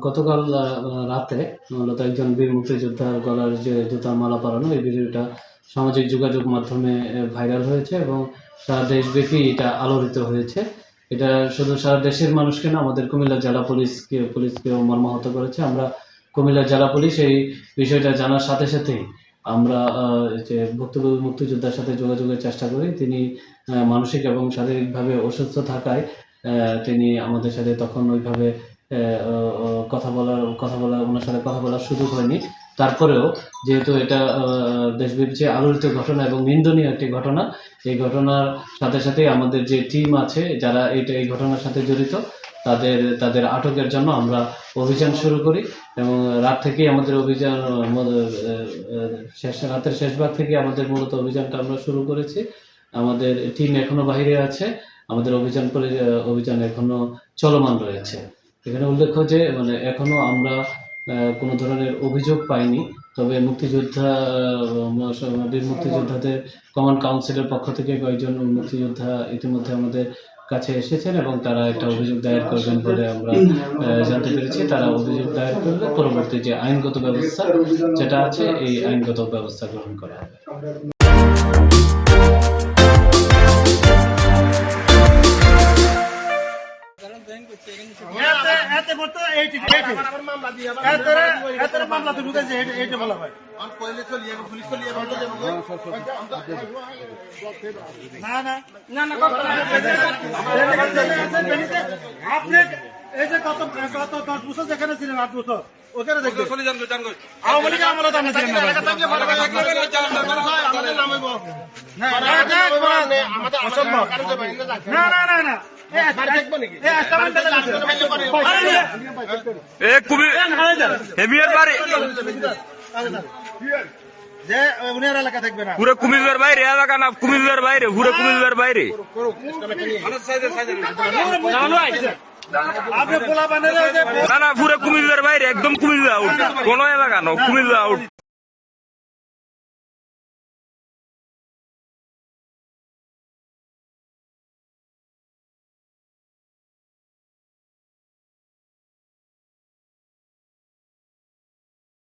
গতকাল রাতে মূলত একজন বীর মুক্তিযোদ্ধার গলার যে জুতার মালা পরানো এই ভিডিওটা সামাজিক যোগাযোগ মাধ্যমে ভাইরাল হয়েছে এবং সারা দেশব্যাপী এটা আলোড়িত হয়েছে। এটা শুধু সারা দেশের মানুষকে না, আমাদের কুমিল্লা জেলা পুলিশকেও মর্মাহত করেছে। আমরা কুমিল্লা জেলা পুলিশ এই বিষয়টা জানার সাথে সাথেই আমরা যে ভুক্তভোগী মুক্তিযোদ্ধার সাথে যোগাযোগের চেষ্টা করি। তিনি মানসিক এবং শারীরিকভাবে অসুস্থ থাকায় তিনি আমাদের সাথে তখন ওইভাবে কথা বলার ওনার সাথে কথা বলার সুযোগ হয়নি। তারপরেও যেহেতু এটা দেশব্যাপী যে আলোড়িত ঘটনা এবং নিন্দনীয় একটি ঘটনা, এই ঘটনার সাথে সাথেই আমাদের যে টিম আছে যারা এই ঘটনার সাথে জড়িত তাদের আটকের জন্য আমরা অভিযান শুরু করি এবং রাত থেকেই আমাদের অভিযান রাতের শেষ ভাগ থেকে আমাদের মূলত অভিযানটা আমরা শুরু করেছি। আমাদের টিম এখনো বাইরে আছে, আমাদের অভিযান এখনো চলমান রয়েছে। এখানে উল্লেখ্য যে এখনো আমরা কোনো ধরনের অভিযোগ পাইনি, তবে বীর মুক্তিযোদ্ধাদের কমান্ড কাউন্সিলের পক্ষ থেকে কয়েকজন মুক্তিযোদ্ধা ইতিমধ্যে আমাদের কাছে এসেছেন এবং তারা একটা অভিযোগ দায়ের করবেন বলে আমরা জানতে পেরেছি। তারা অভিযোগ দায়ের করলে পরবর্তী যে আইনগত ব্যবস্থা যেটা আছে এই আইনগত ব্যবস্থা গ্রহণ করা হবে। আপনি এই যে গত 10 বছর যেখানে ছিলেন 8 বছর ওখানে দেখবেন আওয়ামী লীগের আমলে তো আপনি ছিলেন না। যে উনার এলাকা থাকবে না, পুরো কুমিল্লার বাইরে এলাকা না, কুমিল্লার বাইরে, পুরো কুমিল্লার বাইরে। আপনি পোলা বানের না না, পুরো কুমিল্লার বাইরে, একদম কুমিল্লা আউট, কোন এলাকা না, কুমিল্লা আউট।